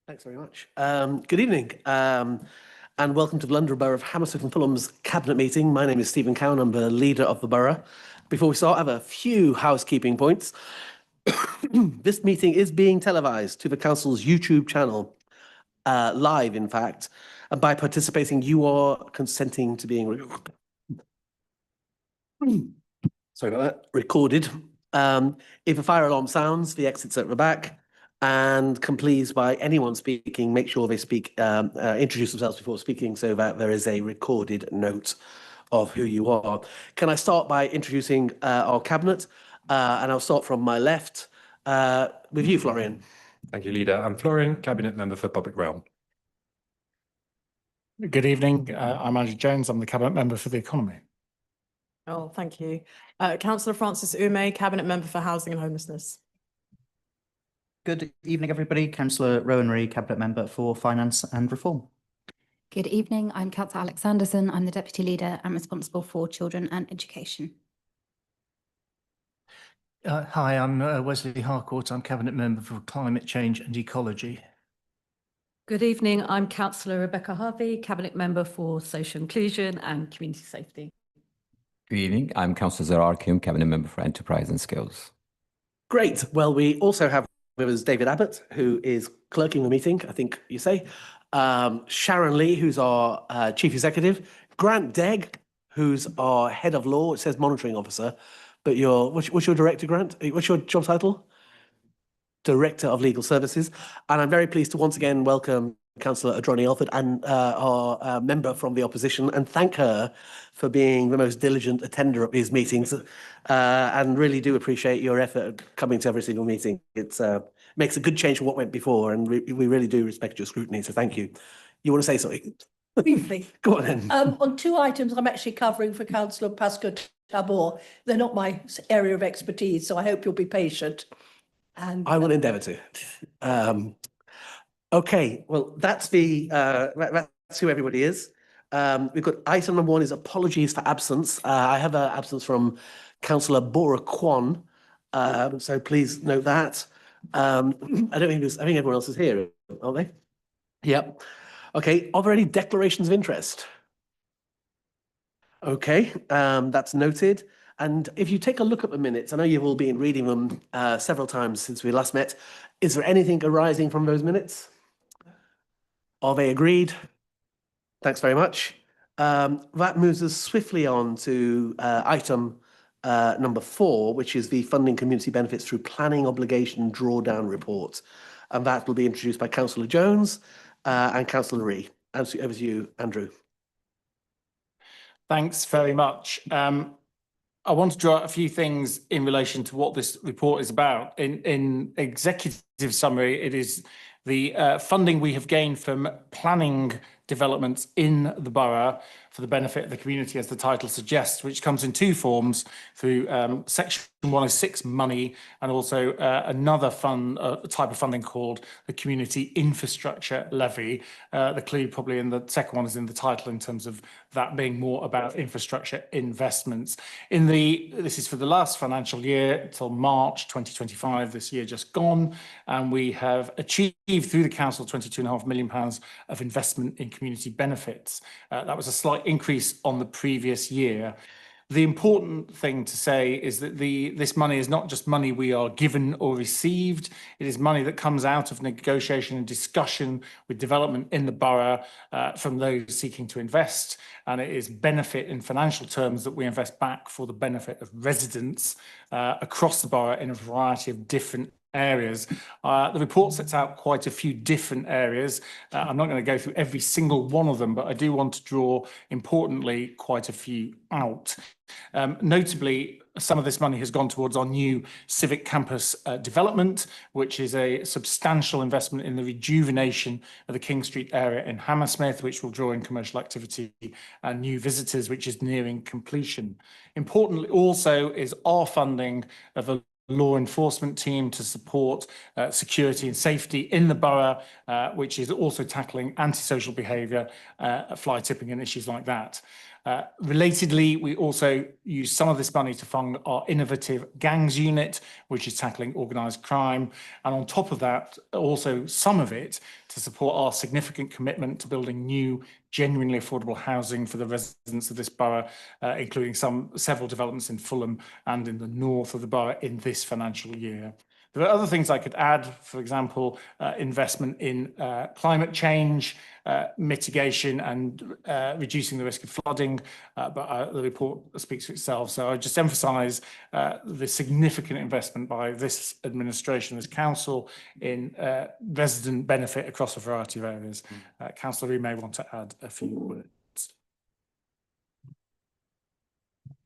Thanks very much. Good evening, and welcome to the London Borough of Hammersmith and Fulham's Cabinet meeting. My name is Stephen Cowan. I'm the leader of the borough. Before we start, I have a few housekeeping points. This meeting is being televised to the Council's YouTube channel, live, in fact, and by participating, you are consenting to being recorded. If a fire alarm sounds, the exits at the back. And can please, by anyone speaking, make sure they introduce themselves before speaking so that there is a recorded note of who you are. Can I start by introducing our cabinet? And I'll start from my left with you, Florian. Thank you, Leader. I'm Florian, Cabinet Member for Public Realm. Good evening. I'm Andrew Jones. I'm the Cabinet Member for the Economy. Oh, thank you. Councillor Francis Ume, Cabinet Member for Housing and Homelessness. Good evening, everybody. Councillor Rowan Ree, Cabinet Member for Finance and Reform. Good evening. I'm Councillor Alex Anderson. I'm the Deputy Leader and responsible for children and education. Hi, I'm Wesley Harcourt. I'm Cabinet Member for Climate Change and Ecology. Good evening. I'm Councillor Rebecca Harvey, Cabinet Member for Social Inclusion and Community Safety. Good evening. I'm Councillor Zara Kim, Cabinet Member for Enterprise and Skills. Great. Well, we also have with us David Abbott, who is clerking the meeting, I think you say. Sharon Lee, who's our Chief Executive. Grant Degg, who's our Head of Law. It says Monitoring Officer, but what's your Director, Grant? What's your job title? Director of Legal Services. And I'm very pleased to once again welcome Councillor Adroni Alford and our member from the opposition, and thank her for being the most diligent attender at these meetings, and really do appreciate your effort coming to every single meeting. It makes a good change from what went before, and we really do respect your scrutiny, so thank you. You want to say something? Briefly. Go on then. On two items I'm actually covering for Councillor Pascal Tabor. They're not my area of expertise, so I hope you'll be patient. And I will endeavour to. Okay, well, that's who everybody is. We've got item number 1 is apologies for absence. I have an absence from Councillor Bora Kwan, so please note that. I think everyone else is here, aren't they? Yep. Okay, are there any declarations of interest? Okay, that's noted. And if you take a look at the minutes, I know you've all been reading them several times since we last met. Is there anything arising from those minutes? Are they agreed? Thanks very much. That moves us swiftly on to item number 4, which is the funding community benefits through planning obligation drawdown report. And that will be introduced by Councillor Jones and Councillor Ree. Over to you, Andrew. Thanks very much. I want to draw out a few things in relation to what this report is about. In executive summary, it is the funding we have gained from planning developments in the borough for the benefit of the community, as the title suggests, which comes in 2 forms, through Section 106 money and also another type of funding called the Community Infrastructure Levy. The clue probably in the second one is in the title in terms of that being more about infrastructure investments. This is for the last financial year till March 2025, this year just gone, and we have achieved through the council £22.5 million of investment in community benefits. That was a slight increase on the previous year. The important thing to say is that this money is not just money we are given or received. It is money that comes out of negotiation and discussion with development in the borough from those seeking to invest. And it is benefit in financial terms that we invest back for the benefit of residents across the borough in a variety of different areas. The report sets out quite a few different areas. I'm not going to go through every single one of them, but I do want to draw, importantly, quite a few out. Notably, some of this money has gone towards our new civic campus development, which is a substantial investment in the rejuvenation of the King Street area in Hammersmith, which will draw in commercial activity and new visitors, which is nearing completion. Importantly also is our funding of a law enforcement team to support security and safety in the borough, which is also tackling antisocial behaviour, fly tipping and issues like that. Relatedly, we also use some of this money to fund our innovative gangs unit, which is tackling organised crime. And on top of that, also some of it to support our significant commitment to building new, genuinely affordable housing for the residents of this borough, including several developments in Fulham and in the north of the borough in this financial year. There are other things I could add, for example, investment in climate change, mitigation and reducing the risk of flooding, but the report speaks for itself. So I just emphasise the significant investment by this administration, this council, in resident benefit across a variety of areas. Councillor Ree may want to add a few words.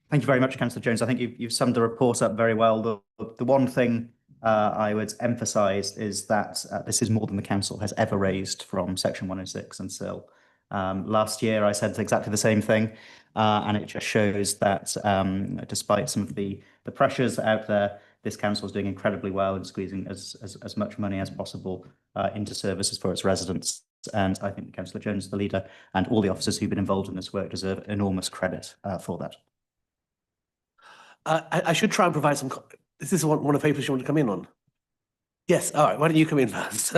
Thank you very much, Councillor Jones. I think you've summed the report up very well. The one thing I would emphasise is that this is more than the council has ever raised from Section 106 and SIL. Last year, I said exactly the same thing, and it just shows that despite some of the pressures out there, this council is doing incredibly well in squeezing as much money as possible into services for its residents. And I think Councillor Jones, the leader, and all the officers who've been involved in this work deserve enormous credit for that. I should try and provide some. Is this one of the papers you want to come in on? Yes. All right. Why don't you come in first?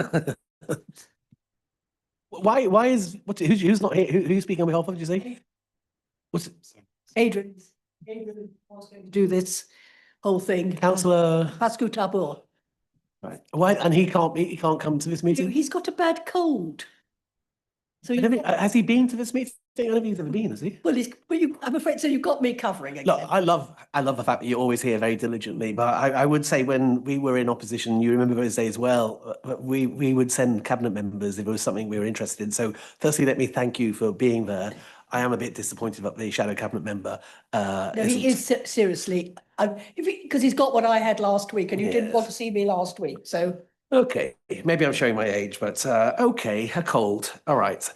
Why is who's not here? Who's speaking on behalf of? Did you say? What's it? Adrian was going to do this whole thing. Councillor Pascal Tabor. Right. Why? And he can't come to this meeting. He's got a bad cold. So Has he been to this meeting? I don't think he's ever been, has he? well, I'm afraid so. You've got me covering again. Look, I love the fact that you're always here very diligently. But I would say when we were in opposition, you remember those days well. We would send cabinet members if it was something we were interested in. So firstly, let me thank you for being there. I am a bit disappointed that the shadow cabinet member. No, he is seriously. Because he's got what I had last week, and you didn't want to see me last week. So okay, maybe I'm showing my age, but okay, a cold. All right.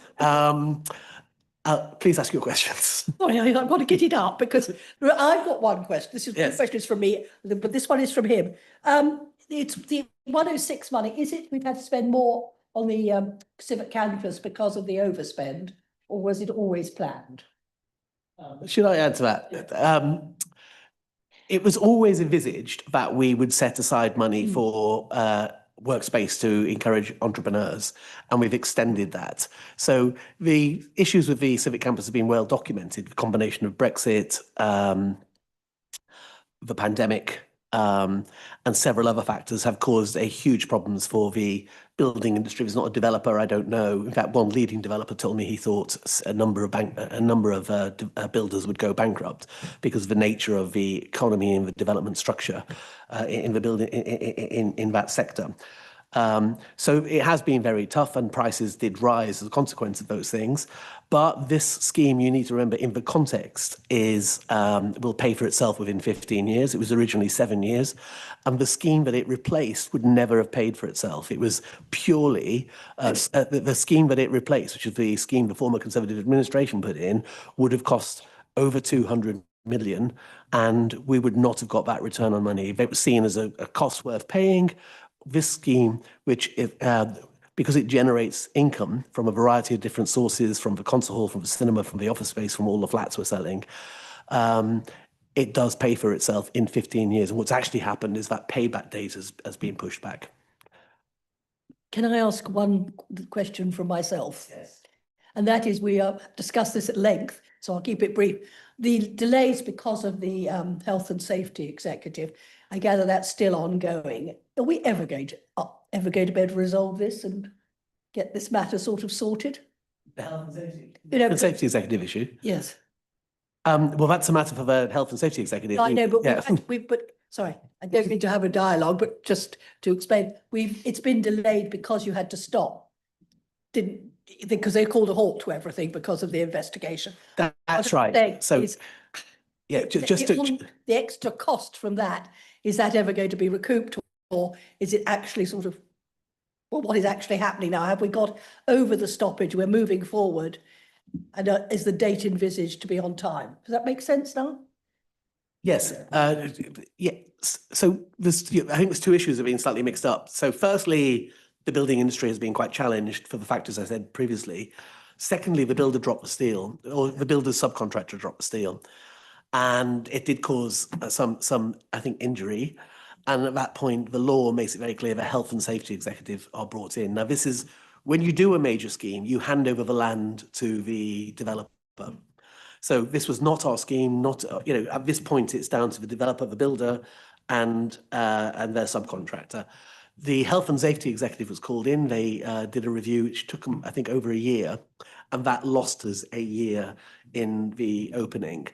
Please ask your questions. Sorry, I've got to get it up because I've got one question. This question is from me, but this one is from him. It's the 106 money. Is it we've had to spend more on the civic campus because of the overspend, or was it always planned? Should I add to that? It was always envisaged that we would set aside money for workspace to encourage entrepreneurs, and we've extended that. So the issues with the civic campus have been well documented. The combination of Brexit, the pandemic, and several other factors have caused a huge problems for the building industry. If it's not a developer, I don't know. In fact, one leading developer told me he thought a number of builders would go bankrupt because of the nature of the economy and the development structure in the building in that sector. So it has been very tough, and prices did rise as a consequence of those things. But this scheme, you need to remember, in the context, will pay for itself within 15 years. It was originally 7 years, and the scheme that it replaced would never have paid for itself. It was purely the scheme that it replaced, which is the scheme the former Conservative administration put in, would have cost over 200 million, and we would not have got that return on money. If it was seen as a cost worth paying, this scheme, which because it generates income from a variety of different sources, from the concert hall, from the cinema, from the office space, from all the flats we're selling, it does pay for itself in 15 years. And what's actually happened is that payback date has been pushed back. Can I ask one question from myself? Yes. And that is, we discussed this at length, so I'll keep it brief. The delays because of the health and safety executive, I gather that's still ongoing. Are we ever going to be able to resolve this and get this matter sort of sorted? The health and safety, the safety executive issue. Yes. Well, that's a matter for the health and safety executive. I know, but yeah. but sorry, I don't mean to have a dialogue, but just to explain, it's been delayed because you had to stop, because they called a halt to everything because of the investigation. That's right. So, yeah, the extra cost from that, is that ever going to be recouped, or is it actually sort of, well, what is actually happening now? Have we got over the stoppage? We're moving forward, and is the date envisaged to be on time? Does that make sense now? Yes. Yeah. So I think there's two issues that have been slightly mixed up. So firstly, the building industry has been quite challenged for the factors I said previously. Secondly, the builder dropped the steel, or the builder's subcontractor dropped the steel. And it did cause some, I think, injury. And at that point, the law makes it very clear the health and safety executive are brought in. Now, this is, when you do a major scheme, you hand over the land to the developer. So this was not our scheme, not, at this point, it's down to the developer, the builder, and their subcontractor. The health and safety executive was called in. They did a review, which took them, I think, over a year, and that lost us a year in the opening.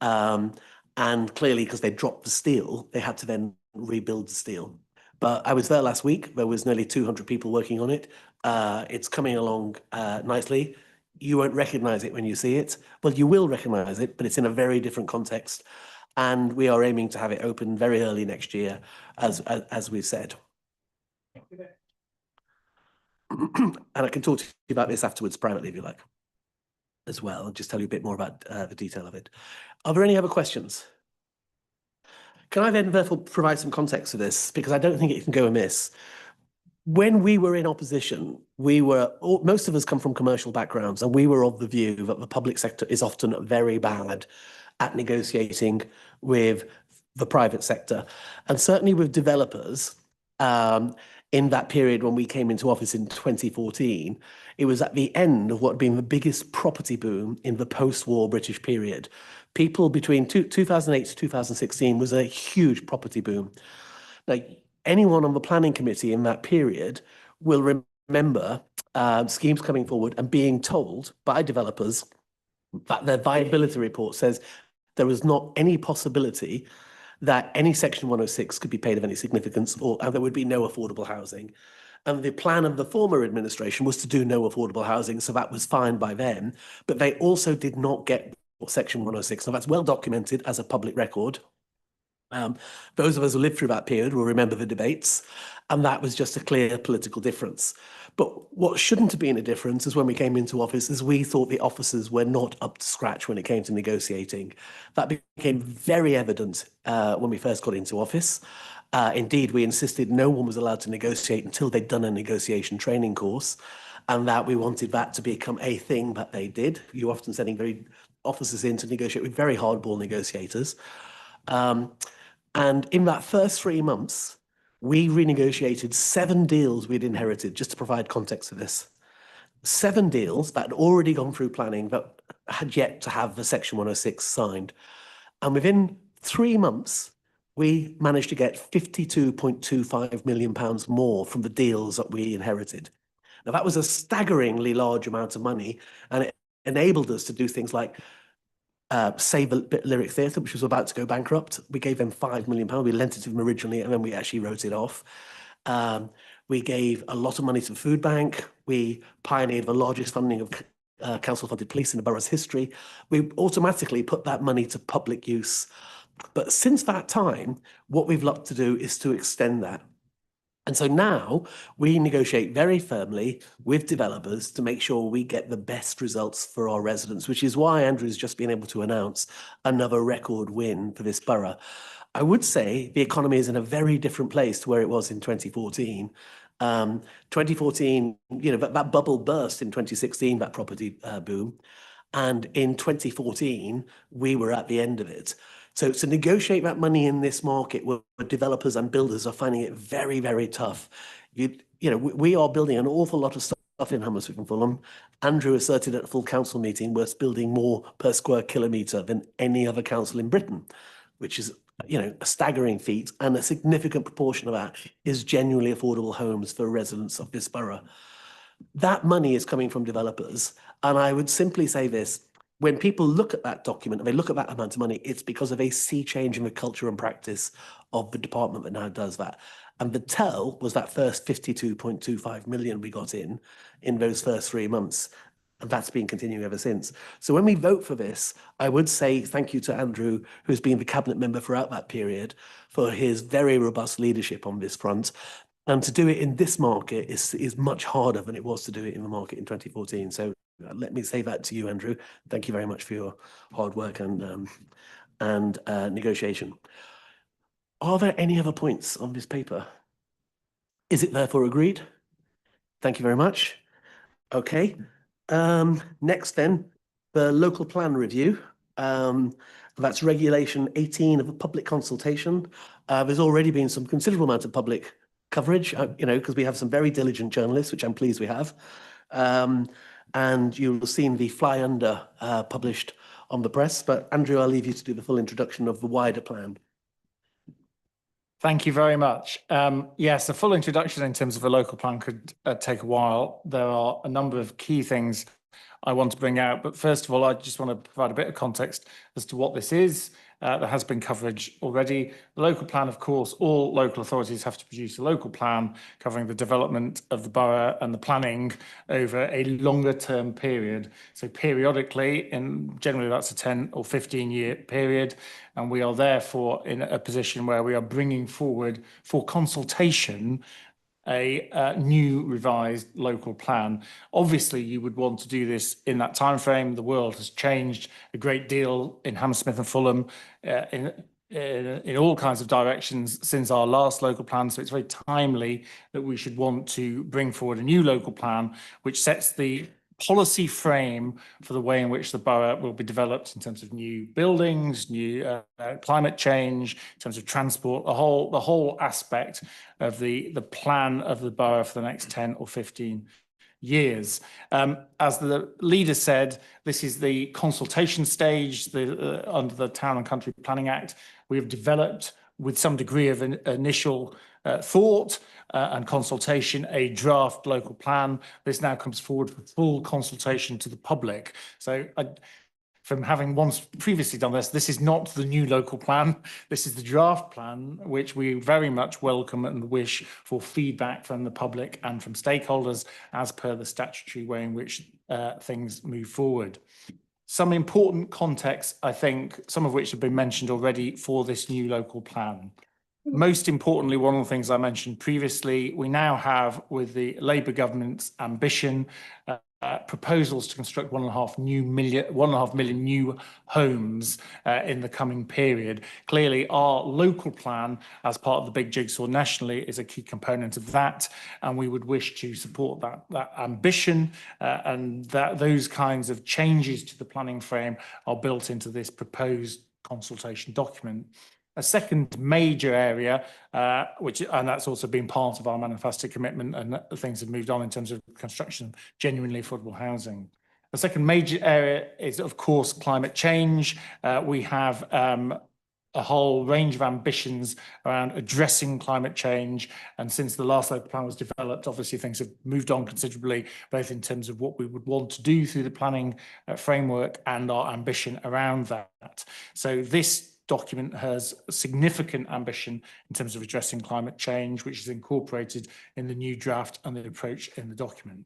And clearly, because they dropped the steel, they had to then rebuild the steel. But I was there last week. There was nearly 200 people working on it. It's coming along nicely. You won't recognize it when you see it. Well, you will recognize it, but it's in a very different context. And we are aiming to have it open very early next year, as we said. And I can talk to you about this afterwards privately if you like, as well, and just tell you a bit more about the detail of it. Are there any other questions? Can I then therefore provide some context to this, because I don't think it can go amiss. When we were in opposition, most of us come from commercial backgrounds, and we were of the view that the public sector is often very bad at negotiating with the private sector, and certainly with developers. In that period when we came into office in 2014, it was at the end of what had been the biggest property boom in the post-war British period. People between 2008 to 2016 was a huge property boom. Like, anyone on the planning committee in that period will remember schemes coming forward and being told by developers that their viability report says there was not any possibility that any Section 106 could be paid of any significance, and there would be no affordable housing. And the plan of the former administration was to do no affordable housing, so that was fine by them. But they also did not get Section 106. Now, that's well documented as a public record. Those of us who lived through that period will remember the debates, and that was just a clear political difference. But what shouldn't have been a difference is when we came into office, is we thought the officers were not up to scratch when it came to negotiating. That became very evident when we first got into office. Indeed, we insisted no one was allowed to negotiate until they'd done a negotiation training course, and that we wanted that to become a thing that they did. You often sending officers in to negotiate with very hardball negotiators. And in that first 3 months, we renegotiated 7 deals we'd inherited, just to provide context for this. 7 deals that had already gone through planning but had yet to have the Section 106 signed. And within 3 months, we managed to get £52.25 million more from the deals that we inherited. Now, that was a staggeringly large amount of money, and it enabled us to do things like Save the Lyric Theatre, which was about to go bankrupt. We gave them £5 million. We lent it to them originally, and then we actually wrote it off. We gave a lot of money to the food bank. We pioneered the largest funding of council-funded police in the borough's history. We automatically put that money to public use. But since that time, what we've looked to do is to extend that. And so now we negotiate very firmly with developers to make sure we get the best results for our residents, which is why Andrew's just been able to announce another record win for this borough. I would say the economy is in a very different place to where it was in 2014. 2014, that bubble burst in 2016, that property boom. And in 2014, we were at the end of it. So to negotiate that money in this market where developers and builders are finding it very, very tough. We are building an awful lot of stuff in Hammersmith and Fulham. Andrew asserted at a full council meeting we're building more per square kilometre than any other council in Britain, which is a staggering feat, and a significant proportion of that is genuinely affordable homes for residents of this borough. That money is coming from developers, and I would simply say this. When people look at that document and they look at that amount of money, it's because of a sea change in the culture and practice of the department that now does that. And the tell was that first 52.25 million we got in those first 3 months. And that's been continuing ever since. So when we vote for this, I would say thank you to Andrew, who's been the cabinet member throughout that period, for his very robust leadership on this front. And to do it in this market is much harder than it was to do it in the market in 2014. So let me say that to you, Andrew. Thank you very much for your hard work and negotiation. Are there any other points on this paper? Is it therefore agreed? Thank you very much. Okay. Next then, the local plan review. That's regulation 18 of a public consultation. There's already been some considerable amount of public coverage, because we have some very diligent journalists, which I'm pleased we have. And you'll have seen the fly under published on the press. But Andrew, I'll leave you to do the full introduction of the wider plan. Thank you very much. Yes, a full introduction in terms of a local plan could take a while. There are a number of key things I want to bring out. But first of all, I just want to provide a bit of context as to what this is. There has been coverage already. The local plan, of course, all local authorities have to produce a local plan covering the development of the borough and the planning over a longer term period. So periodically, and generally that's a 10 or 15-year period. And we are therefore in a position where we are bringing forward for consultation a new revised local plan. Obviously, you would want to do this in that time frame. The world has changed a great deal in Hammersmith and Fulham in all kinds of directions since our last local plan. So it's very timely that we should want to bring forward a new local plan, which sets the policy frame for the way in which the borough will be developed in terms of new buildings, new climate change, in terms of transport, the whole aspect of the plan of the borough for the next 10 or 15 years. As the leader said, this is the consultation stage under the Town and Country Planning Act. We have developed with some degree of an initial thought and consultation, a draft local plan. This now comes forward for full consultation to the public. So from having once previously done this is not the new local plan. This is the draft plan, which we very much welcome and wish for feedback from the public and from stakeholders as per the statutory way in which things move forward. Some important context, I think, some of which have been mentioned already for this new local plan. Most importantly, one of the things I mentioned previously, we now have, with the Labour government's ambition, proposals to construct 1.5 million new homes in the coming period. Clearly, our local plan, as part of the big jigsaw nationally, is a key component of that, and we would wish to support that ambition, and that those kinds of changes to the planning frame are built into this proposed consultation document. A second major area, and that's also been part of our manifesto commitment, and things have moved on in terms of construction of genuinely affordable housing. The second major area is, of course, climate change. We have a whole range of ambitions around addressing climate change. And since the last local plan was developed, obviously things have moved on considerably, both in terms of what we would want to do through the planning framework and our ambition around that. So this document has significant ambition in terms of addressing climate change, which is incorporated in the new draft and the approach in the document.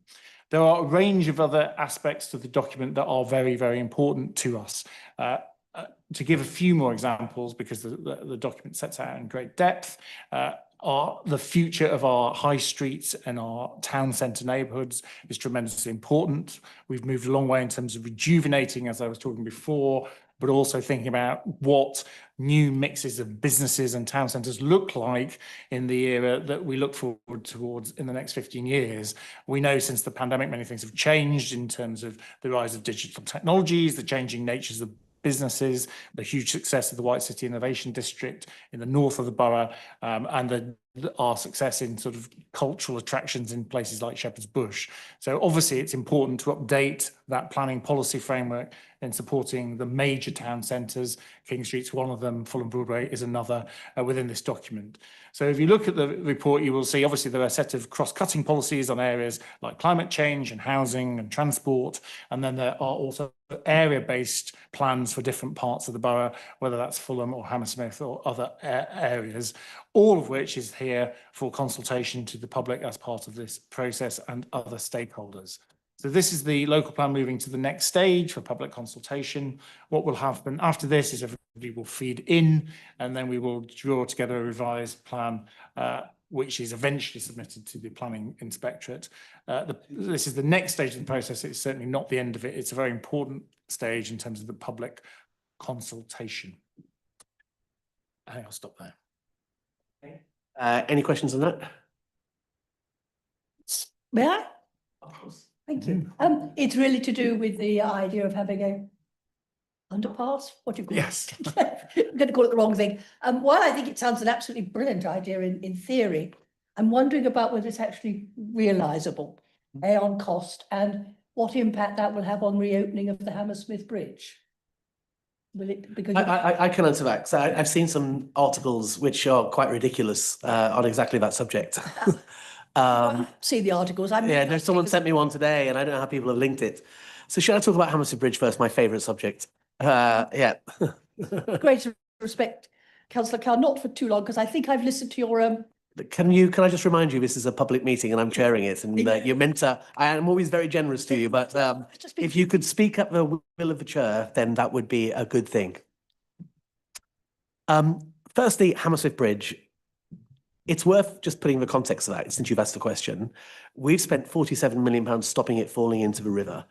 There are a range of other aspects to the document that are very, very important to us. To give a few more examples, because the document sets out in great depth, the future of our high streets and our town centre neighbourhoods is tremendously important. We've moved a long way in terms of rejuvenating, as I was talking before, but also thinking about what new mixes of businesses and town centres look like in the era that we look forward towards in the next 15 years. We know since the pandemic, many things have changed in terms of the rise of digital technologies, the changing natures of businesses, the huge success of the White City Innovation District in the north of the borough, and our success in sort of cultural attractions in places like Shepherd's Bush. So obviously it's important to update that planning policy framework in supporting the major town centres. King Street's one of them, Fulham Broadway is another within this document. So if you look at the report, you will see obviously there are a set of cross-cutting policies on areas like climate change and housing and transport, and then there are also area-based plans for different parts of the borough, whether that's Fulham or Hammersmith or other areas, all of which is here for consultation to the public as part of this process and other stakeholders. So this is the local plan moving to the next stage for public consultation. What will happen after this is everybody will feed in, and then we will draw together a revised plan, which is eventually submitted to the planning inspectorate. This is the next stage of the process. It's certainly not the end of it. It's a very important stage in terms of the public consultation. I think I'll stop there. Any questions on that? May I? Of course. Thank you. It's really to do with the idea of having a underpass, what do you call Yes. it? I'm going to call it the wrong thing. While I think it sounds an absolutely brilliant idea in theory, I'm wondering about whether it's actually realisable, A, on cost, and what impact that will have on reopening of the Hammersmith Bridge. Will it, because I can answer that. So I've seen some articles which are quite ridiculous on exactly that subject. see the articles. Yeah, no, someone sent me one today, and I don't know how people have linked it. So should I talk about Hammersmith Bridge first? My favourite subject. Yeah. Great respect, Councillor Carr, not for too long, because I think I've listened to your Can I just remind you, this is a public meeting and I'm chairing it, and you're meant to, I am always very generous to you, but if you could speak up the will of the chair, then that would be a good thing. Firstly, Hammersmith Bridge. It's worth just putting the context of that, since you've asked the question. We've spent £47 million stopping it falling into the river.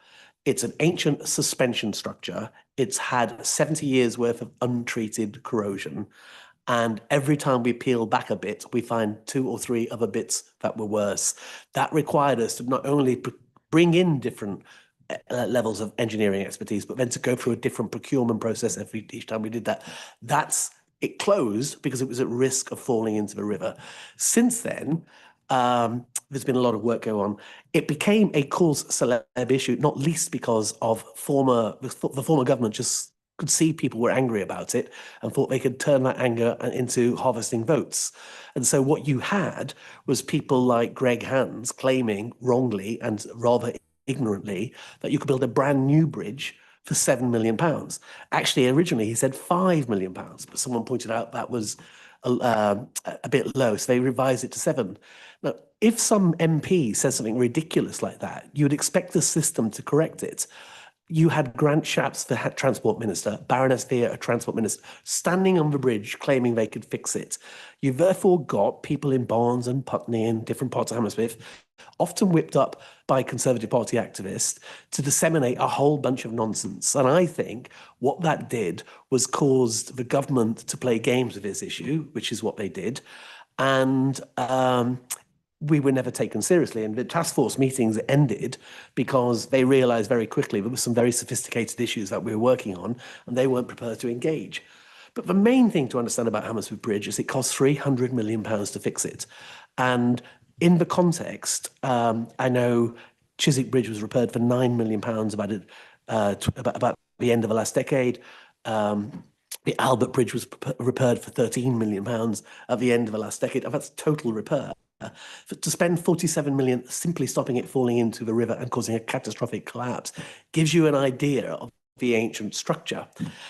It's an ancient suspension structure. It's had 70 years worth of untreated corrosion. And every time we peel back a bit, we find 2 or 3 other bits that were worse. That required us to not only bring in different levels of engineering expertise, but then to go through a different procurement process each time we did that. It closed because it was at risk of falling into the river. Since then, there's been a lot of work go on. It became a cause celeb issue, not least because of the former government just could see people were angry about it and thought they could turn that anger into harvesting votes. And so what you had was people like Greg Hands claiming wrongly and rather ignorantly that you could build a brand new bridge for £7 million. Actually, originally he said £5 million, but someone pointed out that was a bit low, so they revised it to 7. Now, if some MP says something ridiculous like that, you would expect the system to correct it. You had Grant Shapps, the Transport Minister, Baroness Veer, a Transport Minister, standing on the bridge claiming they could fix it. You've therefore got people in Barnes and Putney and different parts of Hammersmith, often whipped up by Conservative Party activists, to disseminate a whole bunch of nonsense. And I think what that did was caused the government to play games with this issue, which is what they did. And we were never taken seriously. And the task force meetings ended because they realized very quickly there were some very sophisticated issues that we were working on, and they weren't prepared to engage. But the main thing to understand about Hammersmith Bridge is it cost £300 million to fix it. And in the context, I know Chiswick Bridge was repaired for £9 million about the end of the last decade. The Albert Bridge was repaired for £13 million at the end of the last decade. That's total repair. To spend 47 million simply stopping it falling into the river and causing a catastrophic collapse gives you an idea of the ancient structure.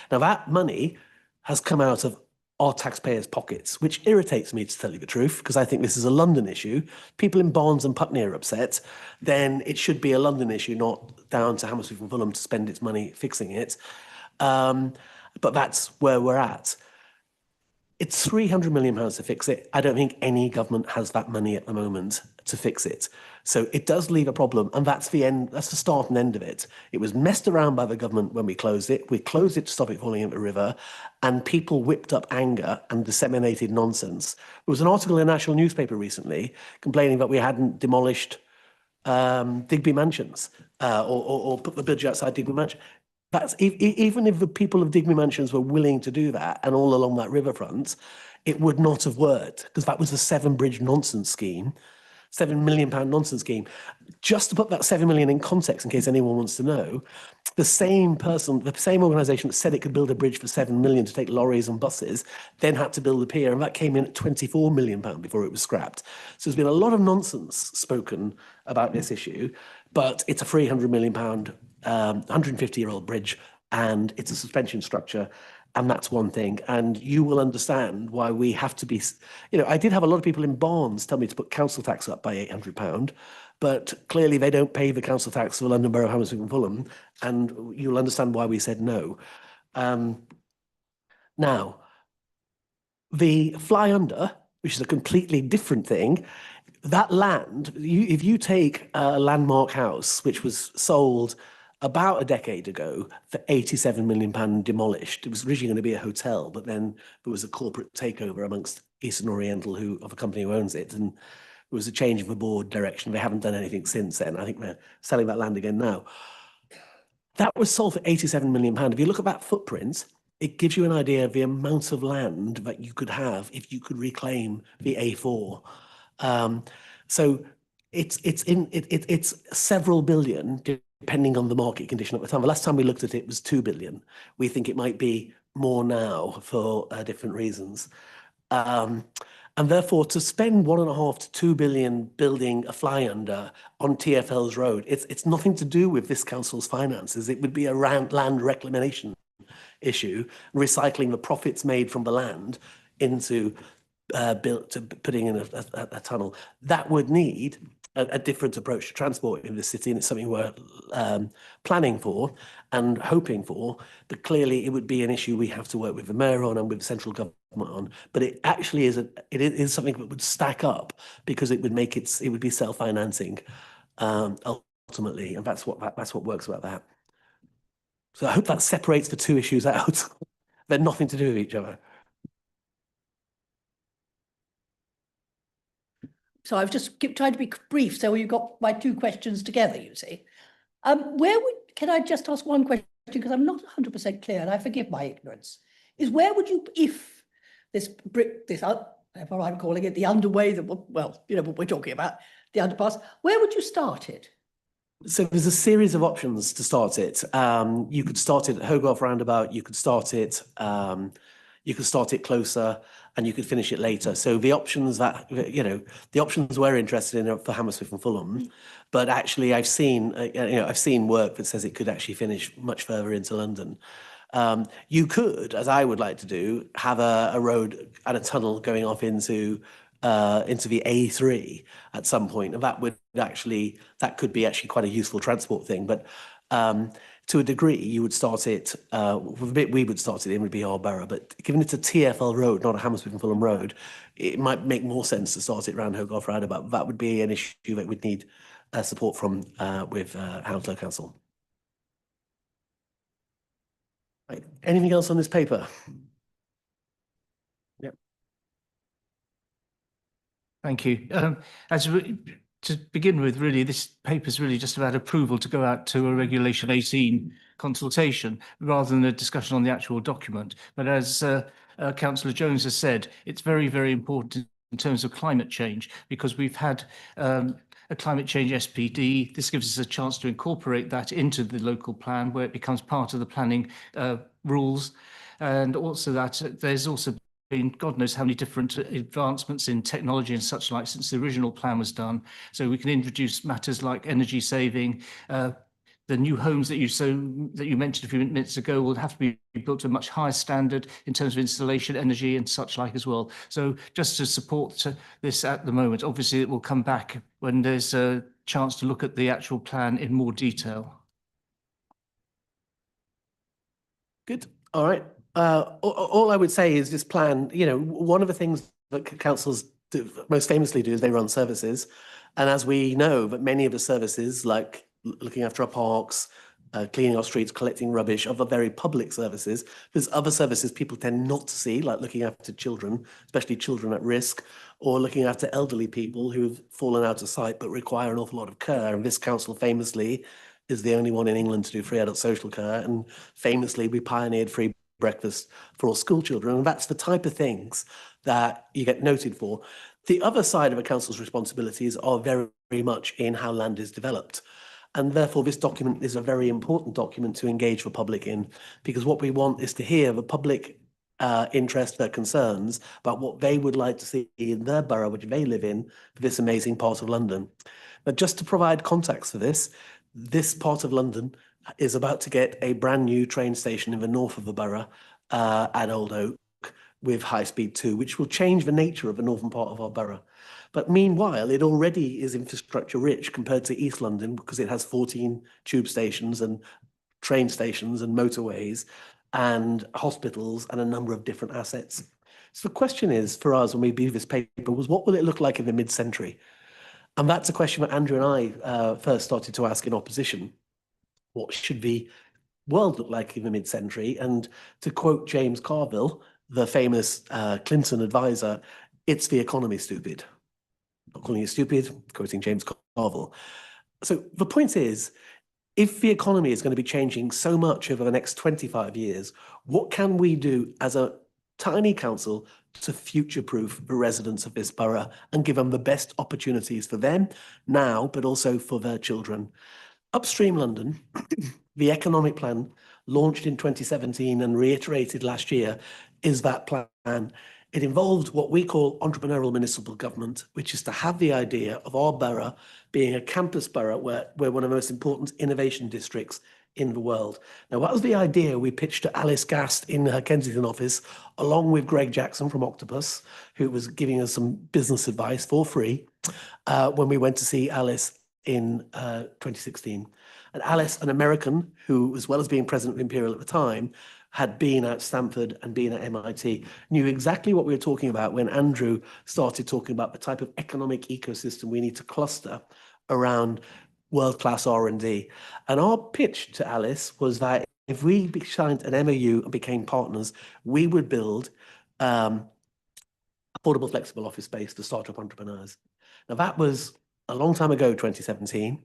Now, that money has come out of our taxpayers' pockets, which irritates me, to tell you the truth, because I think this is a London issue. People in Barnes and Putney are upset. Then it should be a London issue, not down to Hammersmith and Fulham to spend its money fixing it. But that's where we're at. It's £300 million to fix it. I don't think any government has that money at the moment to fix it. So it does leave a problem, and that's the end. That's the start and end of it. It was messed around by the government when we closed it. We closed it to stop it falling into the river, and people whipped up anger and disseminated nonsense. There was an article in a national newspaper recently complaining that we hadn't demolished Digby Mansions or put the bridge outside Digby Mansion. That's even if the people of Digby Mansions were willing to do that and all along that riverfront, it would not have worked because that was the 7-bridge nonsense scheme, £7 million nonsense scheme. Just to put that 7 million in context, in case anyone wants to know, the same organisation that said it could build a bridge for 7 million to take lorries and buses, then had to build a pier, and that came in at £24 million before it was scrapped. So there's been a lot of nonsense spoken about this issue, but it's a £300 million 150-year-old bridge, and it's a suspension structure, and that's one thing. And you will understand why we have to be, I did have a lot of people in Barnes tell me to put council tax up by £800, but clearly they don't pay the council tax for London Borough, Hammersmith and Fulham, and you'll understand why we said no. Now, the fly under, which is a completely different thing, that land, if you take a landmark house, which was sold about a decade ago for £87 million demolished. It was originally going to be a hotel, but then there was a corporate takeover amongst Eastern Oriental, of a company who owns it, and There was a change of the board direction. They haven't done anything since then. I think they're selling that land again now. That was sold for £87 million. If you look at that footprint, it gives you an idea of the amount of land that you could have if you could reclaim the A4. So it's several billion, depending on the market condition at the time. The last time we looked at it was 2 billion. We think it might be more now for different reasons. And therefore, to spend 1.5 to 2 billion building a fly under on TfL's road, it's nothing to do with this council's finances. It would be a land reclamation issue, recycling the profits made from the land into putting in a tunnel. That would need a different approach to transport in the city, and it's something we're planning for and hoping for. But clearly, it would be an issue we have to work with the mayor on and with the central government on. But it actually is something that would stack up, because it would make it would be self-financing ultimately, and that's what works about that. So I hope that separates the two issues out. They're nothing to do with each other. So I've just tried to be brief, so you've got my two questions together, you see. Can I just ask one question, because I'm not 100% clear, and I forgive my ignorance, is where would you, if whatever I'm calling it, the underway, well, you know what we're talking about, the underpass, where would you start it? So there's a series of options to start it. You could start it at Hogarth Roundabout, you could start it closer, and you could finish it later. So the options we're interested in are for Hammersmith and Fulham, but actually I've seen work that says it could actually finish much further into London. You could, as I would like to do, have a road and a tunnel going off into the A3 at some point, and that could be actually quite a useful transport thing. But to a degree, you would start it. The bit we would start it in would be our borough, but given it's a TfL road, not a Hammersmith and Fulham road, it might make more sense to start it around Hogarth Roundabout. That would be an issue that would need support from with Hounslow Council. Right. Anything else on this paper? Yep. Thank you. To begin with, really, this paper is really just about approval to go out to a Regulation 18 consultation rather than a discussion on the actual document. But as Councillor Jones has said, it's very, very important in terms of climate change, because we've had a climate change SPD. This gives us a chance to incorporate that into the local plan, where it becomes part of the planning rules. And also that there's also been God knows how many different advancements in technology and such like since the original plan was done. So we can introduce matters like energy saving. The new homes that you mentioned a few minutes ago will have to be built to a much higher standard in terms of installation, energy and such like as well. So just to support this at the moment, obviously it will come back when there's a chance to look at the actual plan in more detail. Good. All right. All I would say is this plan, one of the things that councils most famously do is they run services. And as we know, that many of the services, like looking after our parks, cleaning our streets, collecting rubbish, other very public services, there's other services people tend not to see, like looking after children, especially children at risk, or looking after elderly people who've fallen out of sight but require an awful lot of care. And this council famously is the only one in England to do free adult social care. And famously, we pioneered free breakfast for all school children. And that's the type of things that you get noted for. The other side of a council's responsibilities are very, very much in how land is developed. And therefore, this document is a very important document to engage the public in, because what we want is to hear the public interest, their concerns about what they would like to see in their borough, which they live in, for this amazing part of London. But just to provide context for this part of London is about to get a brand new train station in the north of the borough at Old Oak with High Speed 2, which will change the nature of the northern part of our borough. But meanwhile, it already is infrastructure rich compared to East London, because it has 14 tube stations and train stations and motorways and hospitals and a number of different assets. So the question is for us when we view this paper was, what will it look like in the mid-century? And that's a question that Andrew and I first started to ask in opposition. What should the world look like in the mid-century? And to quote James Carville, the famous Clinton advisor, it's the economy, stupid. not calling you stupid, quoting James Carville. So the point is, if the economy is going to be changing so much over the next 25 years, what can we do as a tiny council to future-proof the residents of this borough and give them the best opportunities for them now, but also for their children? Upstream London, the economic plan launched in 2017 and reiterated last year is that plan. It involved what we call entrepreneurial municipal government, which is to have the idea of our borough being a campus borough where we're one of the most important innovation districts in the world. Now, that was the idea we pitched to Alice Gast in her Kensington office, along with Greg Jackson from Octopus, who was giving us some business advice for free when we went to see Alice in 2016. And Alice, an American who, as well as being president of Imperial at the time, had been at Stanford and been at MIT, knew exactly what we were talking about when Andrew started talking about the type of economic ecosystem we need to cluster around world-class R&D. And our pitch to Alice was that if we signed an MOU and became partners, we would build affordable, flexible office space for startup entrepreneurs. Now, that was a long time ago, 2017.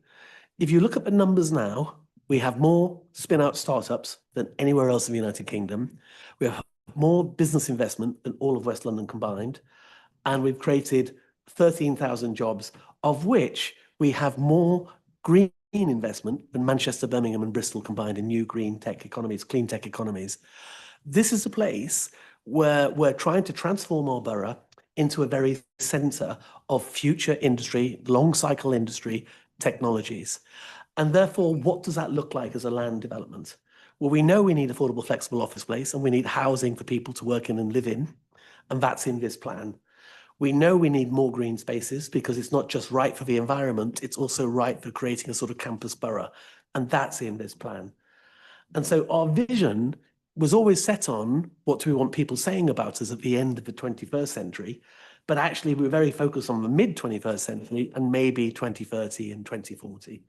If you look at the numbers now, we have more spin-out startups than anywhere else in the United Kingdom. We have more business investment than all of West London combined. And we've created 13,000 jobs, of which we have more green investment than Manchester, Birmingham, and Bristol combined in new green tech economies, clean tech economies. This is a place where we're trying to transform our borough into a very centre of future industry, long cycle industry technologies. And therefore, what does that look like as a land development? Well, we know we need affordable, flexible office space, and we need housing for people to work in and live in, and that's in this plan. We know we need more green spaces because it's not just right for the environment, it's also right for creating a sort of campus borough, and that's in this plan. And so our vision was always set on what do we want people saying about us at the end of the 21st century, but actually we're very focused on the mid-21st century and maybe 2030 and 2040.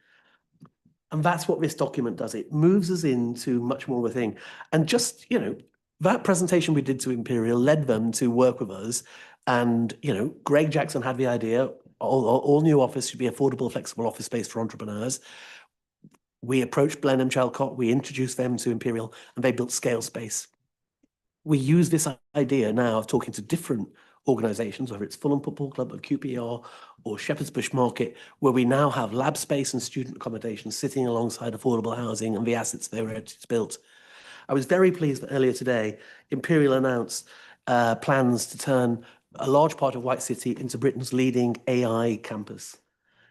And that's what this document does. It moves us into much more of a thing. And just, you know, that presentation we did to Imperial led them to work with us. And, you know, Greg Jackson had the idea, all new office should be affordable, flexible office space for entrepreneurs. We approached Blenheim Chalcott, we introduced them to Imperial, and they built Scale Space. We use this idea now of talking to different organisations, whether it's Fulham Football Club or QPR or Shepherd's Bush Market, where we now have lab space and student accommodation sitting alongside affordable housing and the assets they were built. I was very pleased that earlier today, Imperial announced plans to turn a large part of White City into Britain's leading AI campus.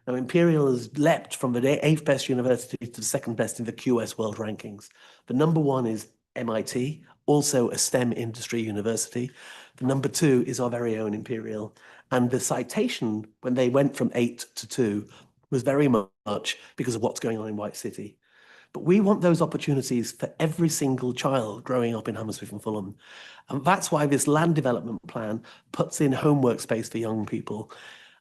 Now, Imperial has leapt from the 8th best university to the 2nd best in the QS World Rankings. The number 1 is MIT, also a STEM industry university. The number 2 is our very own Imperial. And the citation, when they went from 8 to 2, was very much because of what's going on in White City. But we want those opportunities for every single child growing up in Hammersmith and Fulham. And that's why this land development plan puts in homework space for young people.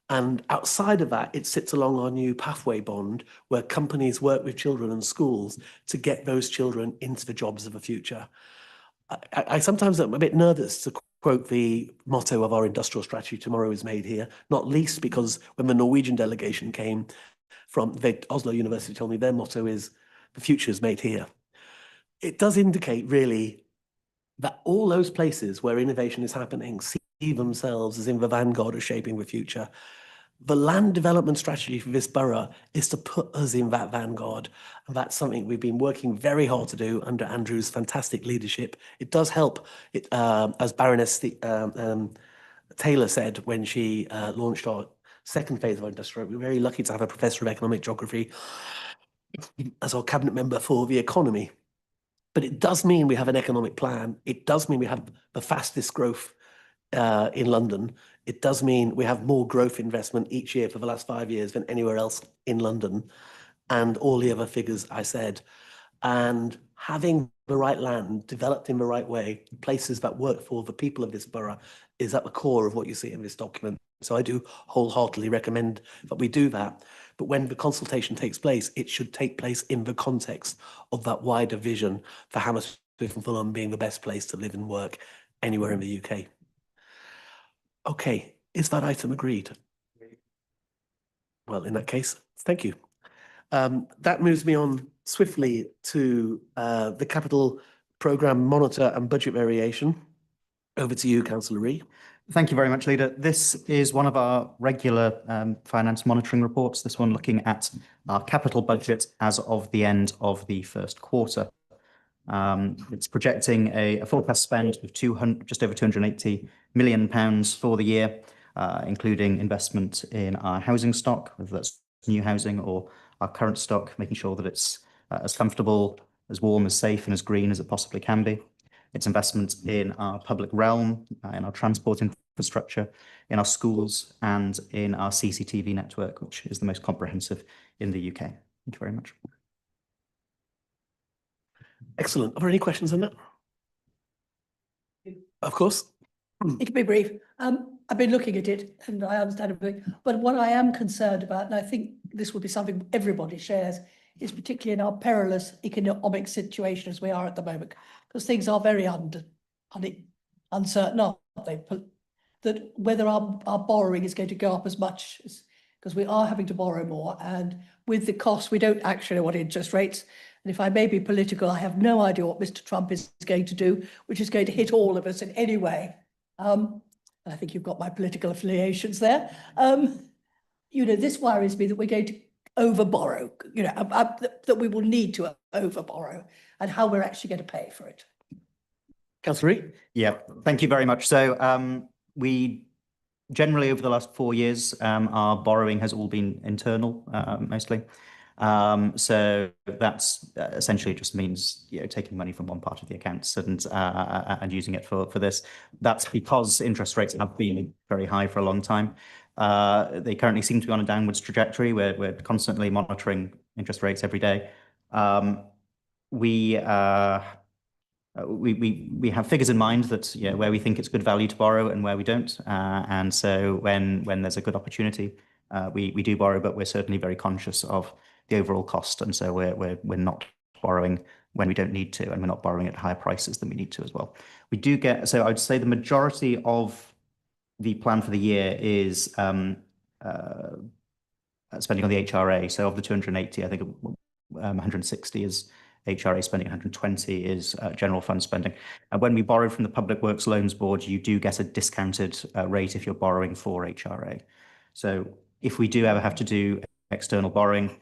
And outside of that, it sits along our new pathway bond, where companies work with children and schools to get those children into the jobs of the future. I sometimes am a bit nervous to quote the motto of our industrial strategy, tomorrow is made here, not least because when the Norwegian delegation came from the Oslo University told me their motto is, the future is made here. It does indicate really that all those places where innovation is happening see themselves as in the vanguard of shaping the future. The land development strategy for this borough is to put us in that vanguard. And that's something we've been working very hard to do under Andrew's fantastic leadership. It does help, as Baroness Taylor said when she launched our 2nd phase of our industrial. We're very lucky to have a professor of economic geography as our cabinet member for the economy. But it does mean we have an economic plan. It does mean we have the fastest growth in London. It does mean we have more growth investment each year for the last 5 years than anywhere else in London, and all the other figures I said. And having the right land developed in the right way, places that work for the people of this borough, is at the core of what you see in this document. So I do wholeheartedly recommend that we do that. But when the consultation takes place, it should take place in the context of that wider vision for Hammersmith and Fulham being the best place to live and work anywhere in the UK. Okay, is that item agreed? Well, in that case, thank you. That moves me on swiftly to the capital programme monitor and budget variation. Over to you, Councillor Ree. Thank you very much, Leader. This is one of our regular finance monitoring reports, this one looking at our capital budget as of the end of the first quarter. It's projecting a forecast spend of just over £280 million for the year, including investment in our housing stock, whether that's new housing or our current stock, making sure that it's as comfortable, as warm, as safe and as green as it possibly can be. It's investment in our public realm, in our transport infrastructure, in our schools and in our CCTV network, which is the most comprehensive in the UK. Thank you very much. Excellent. Are there any questions on that? Of course. It can be brief. I've been looking at it and I understand everything, but what I am concerned about, and I think this will be something everybody shares, is particularly in our perilous economic situation as we are at the moment, because things are very uncertain, aren't they? That whether our borrowing is going to go up as much, because we are having to borrow more, and with the costs, we don't actually know what interest rates. And if I may be political, I have no idea what Mr. Trump is going to do, which is going to hit all of us in any way. I think you've got my political affiliations there. This worries me that we're going to overborrow, that we will need to overborrow, and how we're actually going to pay for it. Councillor Ree? Yeah, thank you very much. So we generally, over the last 4 years, our borrowing has all been internal, mostly. So that's essentially just means taking money from one part of the accounts and using it for this. That's because interest rates have been very high for a long time. They currently seem to be on a downwards trajectory. We're constantly monitoring interest rates every day. We have figures in mind that where we think it's good value to borrow and where we don't. And so when there's a good opportunity, we do borrow, but we're certainly very conscious of the overall cost, and so we're not borrowing when we don't need to, and we're not borrowing at higher prices than we need to as well. We do get, so I'd say the majority of the plan for the year is spending on the HRA. So of the 280, I think 160 is HRA spending, 120 is general fund spending. And when we borrow from the Public Works Loans Board, you do get a discounted rate if you're borrowing for HRA. So if we do ever have to do external borrowing,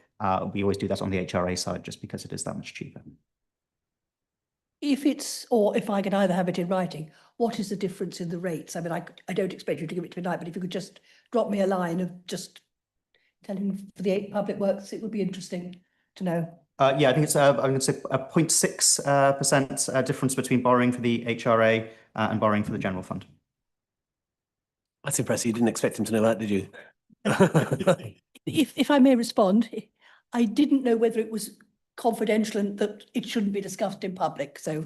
we always do that on the HRA side just because it is that much cheaper. If I can either have it in writing, what is the difference in the rates? I mean, I don't expect you to give it to me tonight, but if you could just drop me a line of just telling for the Public Works, it would be interesting to know. Yeah, I think it's I'm going to say a 0.6% difference between borrowing for the HRA and borrowing for the general fund. That's impressive. You didn't expect him to know that, did you? If I may respond, I didn't know whether it was confidential and that it shouldn't be discussed in public, so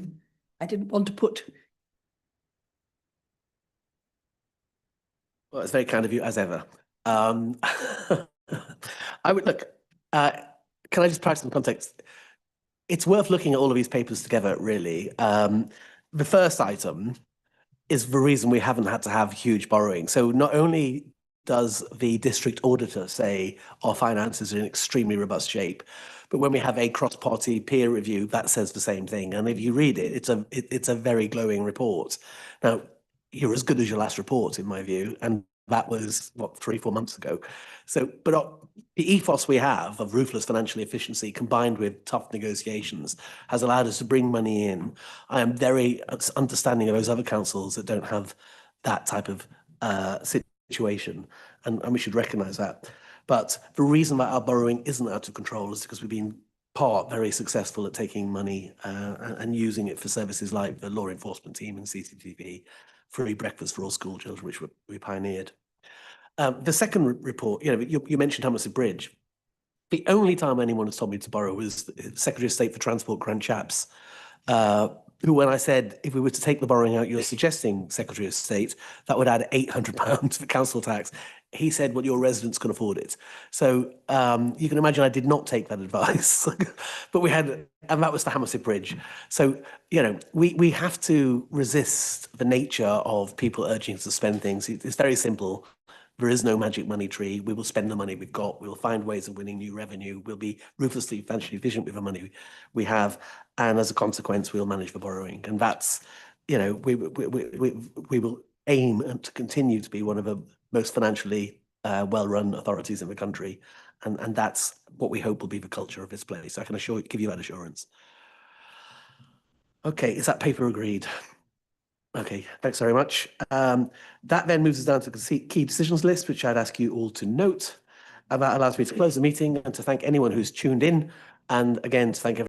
I didn't want to put. Well, it's very kind of you, as ever. I would look. Can I just provide some context? It's worth looking at all of these papers together, really. The first item is the reason we haven't had to have huge borrowing. So not only does the district auditor say our finances are in extremely robust shape, but when we have a cross-party peer review, that says the same thing. And if you read it, it's a very glowing report. Now, you're as good as your last report, in my view, and that was, what, 3-4 months ago. So, but the ethos we have of ruthless financial efficiency combined with tough negotiations has allowed us to bring money in. I am very understanding of those other councils that don't have that type of situation, and we should recognise that. But the reason that our borrowing isn't out of control is because we've been very successful at taking money and using it for services like the law enforcement team and CCTV, free breakfast for all school children, which we pioneered. The second report, you mentioned Hammersmith Bridge. The only time anyone has told me to borrow was the Secretary of State for Transport, Grant Shapps, who, when I said, if we were to take the borrowing out you're suggesting, Secretary of State, that would add £800 for council tax. He said, well, your residents can afford it. So you can imagine I did not take that advice. But we had, and that was the Hammersmith Bridge. So, we have to resist the nature of people urging us to spend things. It's very simple. There is no magic money tree. We will spend the money we've got. We'll find ways of winning new revenue. We'll be ruthlessly financially efficient with the money we have. And as a consequence, we'll manage the borrowing. And that's, you know, we will aim to continue to be one of the most financially well-run authorities in the country. And that's what we hope will be the culture of this place. I can give you that assurance. Okay, is that paper agreed? Okay, thanks very much. That then moves us down to the key decisions list, which I'd ask you all to note. And that allows me to close the meeting and to thank anyone who's tuned in. And again, to thank everyone